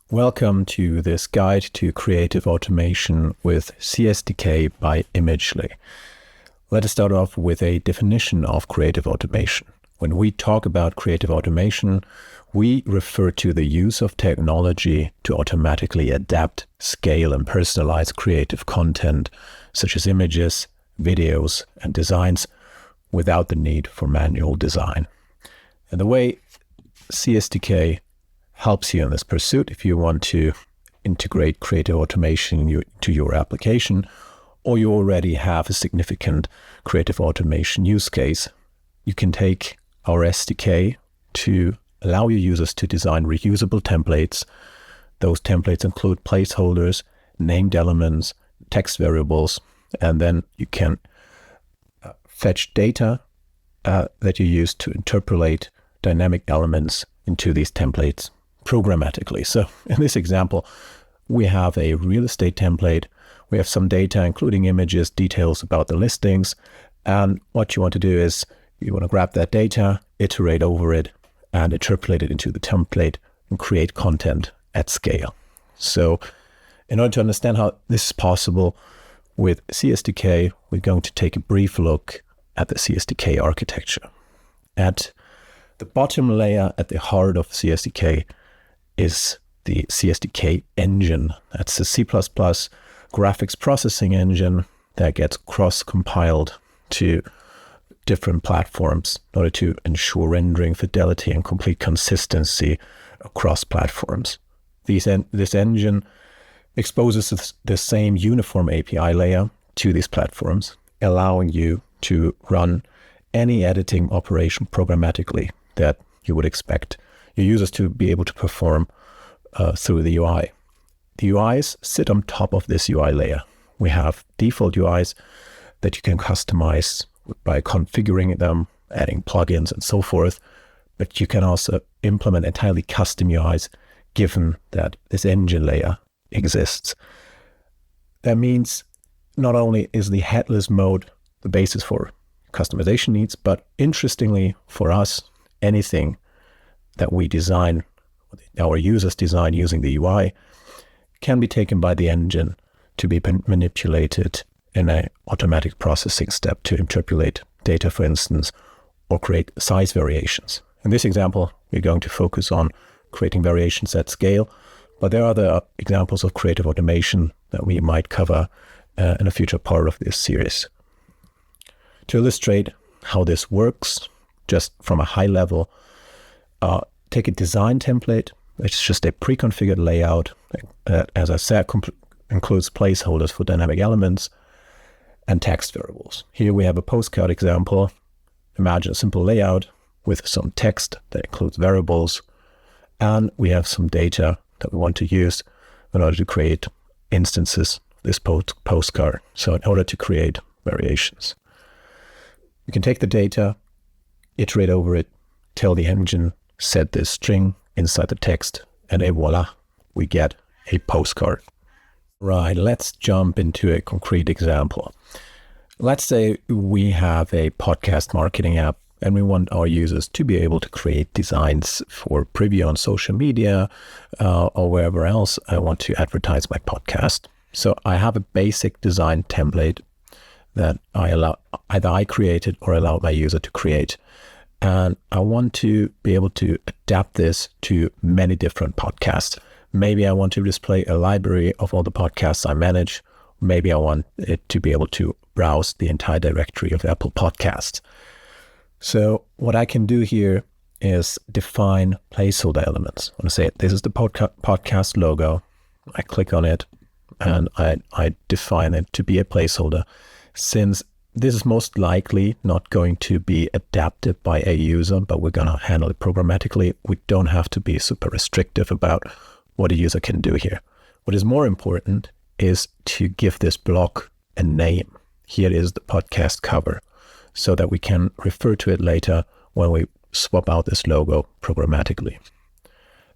Welcome to this guide to creative automation with CE.SDK by Imagely. Let us start off with a definition of creative automation. When we talk about creative automation, we refer to the use of technology to automatically adapt, scale, and personalize creative content, such as images, videos, and designs, without the need for manual design. And the way CE.SDK helps you in this pursuit, if you want to integrate creative automation to your application, or you already have a significant creative automation use case, you can take our SDK to allow your users to design reusable templates. Those templates include placeholders, named elements, text variables, and then you can fetch data that you use to interpolate dynamic elements into these templates programmatically. So in this example, we have a real estate template. We have some data, including images, details about the listings. And what you want to do is you want to grab that data, iterate over it, and interpolate it into the template and create content at scale. So in order to understand how this is possible with CE.SDK, we're going to take a brief look at the CE.SDK architecture. At the bottom layer, at the heart of CE.SDK, is the CE.SDK engine. That's the C++ graphics processing engine that gets cross-compiled to different platforms in order to ensure rendering fidelity and complete consistency across platforms. This engine exposes the same uniform API layer to these platforms, allowing you to run any editing operation programmatically that you would expect your users to be able to perform through the UI. The UIs sit on top of this UI layer. We have default UIs that you can customize by configuring them, adding plugins and so forth, but you can also implement entirely custom UIs given that this engine layer exists. That means not only is the headless mode the basis for customization needs, but interestingly for us, anything that we design, our users design using the UI, can be taken by the engine to be manipulated in an automatic processing step to interpolate data, for instance, or create size variations. In this example, we're going to focus on creating variations at scale, but there are other examples of creative automation that we might cover in a future part of this series. To illustrate how this works, just from a high level, take a design template. It's just a pre-configured layout that, as I said, includes placeholders for dynamic elements and text variables. Here we have a postcard example. Imagine a simple layout with some text that includes variables, and we have some data that we want to use in order to create instances of this postcard. So in order to create variations, you can take the data, iterate over it, tell the engine, set this string inside the text, and voila, we get a postcard. Right, let's jump into a concrete example. Let's say we have a podcast marketing app and we want our users to be able to create designs for preview on social media or wherever else I want to advertise my podcast. So I have a basic design template that either I created or allowed my user to create. And I want to be able to adapt this to many different podcasts. Maybe I want to display a library of all the podcasts I manage. Maybe I want it to be able to browse the entire directory of Apple Podcasts. So what I can do here is define placeholder elements. I want to say, this is the podcast logo. I click on it and I define it to be a placeholder. Since this is most likely not going to be adapted by a user, but we're going to handle it programmatically, we don't have to be super restrictive about what a user can do here. What is more important is to give this block a name. Here is the podcast cover, so that we can refer to it later when we swap out this logo programmatically.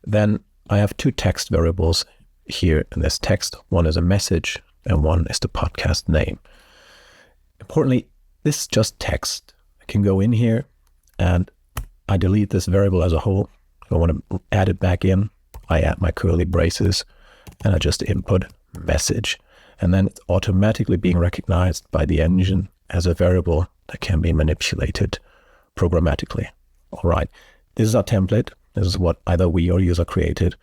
Then I have two text variables here in this text. One is a message and one is the podcast name. Importantly, this is just text. I can go in here and I delete this variable as a whole. If I want to add it back in, I add my curly braces, and I just input message. And then it's automatically being recognized by the engine as a variable that can be manipulated programmatically. All right, this is our template. This is what either we or user created.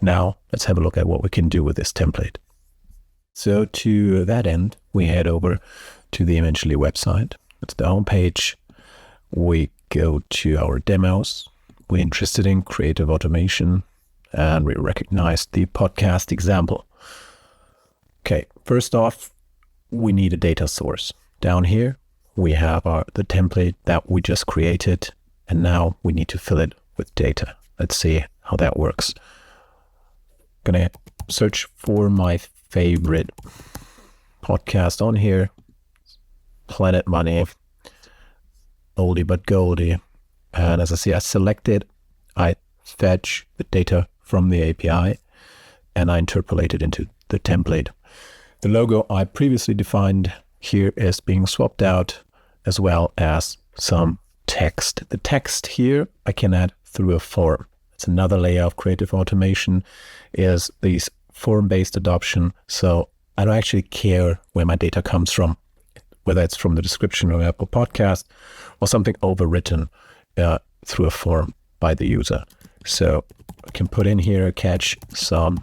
Now let's have a look at what we can do with this template. So to that end, we head over to the Imagely website. It's the home page. We go to our demos. We're interested in creative automation, and we recognize the podcast example. Okay, first off, we need a data source. Down here, we have the template that we just created, and now we need to fill it with data. Let's see how that works. Gonna search for my favorite podcast on here, Planet Money, oldie but goldie. And as I see, I select it, I fetch the data from the API, and I interpolate it into the template. The logo I previously defined here is being swapped out, as well as some text. The text here I can add through a form. It's another layer of creative automation, is these form-based adoption. So I don't actually care where my data comes from, whether it's from the description of Apple Podcast or something overwritten through a form by the user. So I can put in here, catch some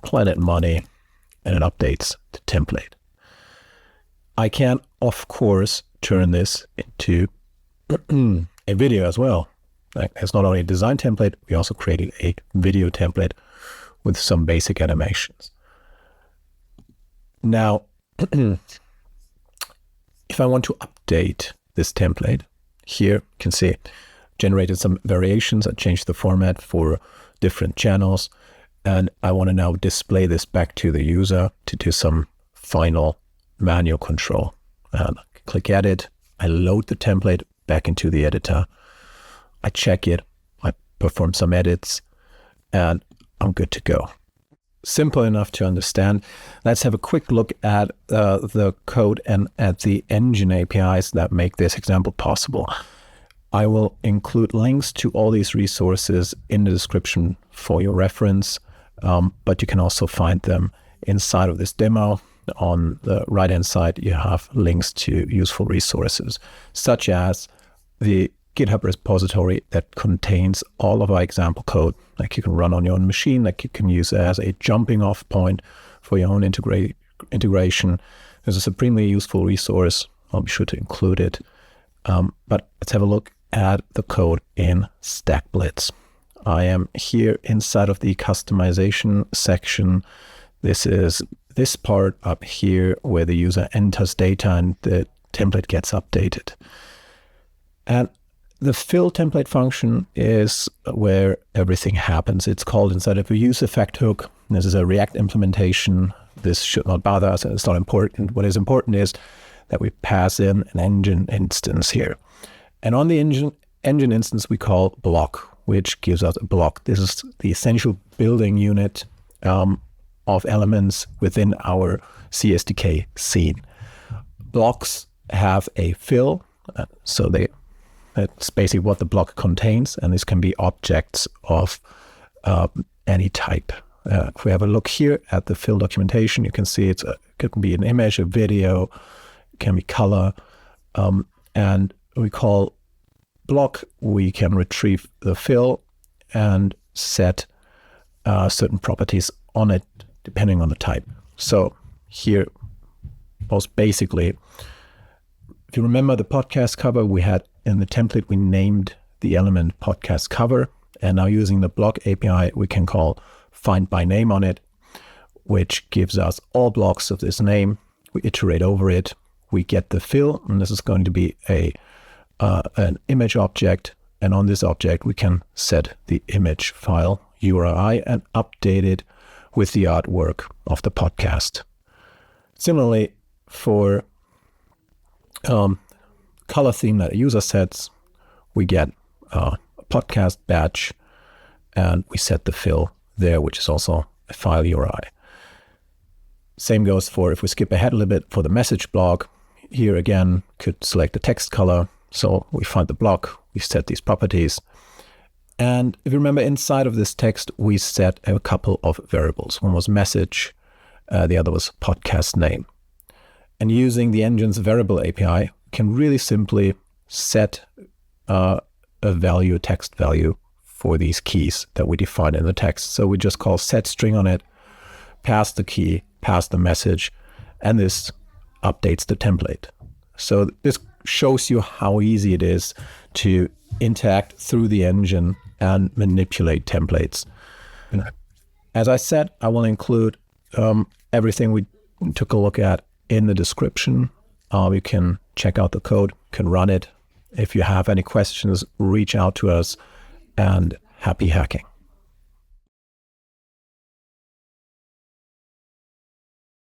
Planet Money, and it updates the template. I can, of course, turn this into a video as well. It's not only a design template, we also created a video template with some basic animations. Now, if I want to update this template, here you can see generated some variations. I changed the format for different channels, and I want to now display this back to the user to do some final manual control. And I click Edit, I load the template back into the editor, I check it, I perform some edits, and I'm good to go. Simple enough to understand. Let's have a quick look at the code and at the engine APIs that make this example possible. I will include links to all these resources in the description for your reference, but you can also find them inside of this demo. On the right-hand side, you have links to useful resources, such as the GitHub repository that contains all of our example code, like you can run on your own machine, like you can use as a jumping off point for your own integration. There's a supremely useful resource. I'll be sure to include it. But let's have a look at the code in StackBlitz. I am here inside of the customization section. This is this part up here where the user enters data and the template gets updated. And the fill template function is where everything happens. It's called inside of a use effect hook. This is a React implementation. This should not bother us, and it's not important. What is important is that we pass in an engine instance here. And on the engine instance, we call block, which gives us a block. This is the essential building unit of elements within our CE.SDK scene. Blocks have a fill, so that's basically what the block contains, and this can be objects of any type. If we have a look here at the fill documentation, you can see it can be an image, a video, it can be color, and we call block, we can retrieve the fill and set certain properties on it depending on the type. So here, most basically, if you remember the podcast cover we had in the template, we named the element podcast cover, and now using the block API, we can call find by name on it, which gives us all blocks of this name. We iterate over it, we get the fill, and this is going to be an image object, and on this object we can set the image file URI and update it with the artwork of the podcast. Similarly, for color theme that a user sets, we get a podcast badge and we set the fill there, which is also a file URI. Same goes for, if we skip ahead a little bit, for the message block. Here again, could select the text color. So we find the block, we set these properties, And if you remember, inside of this text, we set a couple of variables. One was message, the other was podcast name. And using the engine's variable API, we can really simply set a value, a text value for these keys that we define in the text. So we just call set string on it, pass the key, pass the message, and this updates the template. So this shows you how easy it is to interact through the engine and manipulate templates. As I said, I will include everything we took a look at in the description. You can check out the code, can run it. If you have any questions, reach out to us, and happy hacking.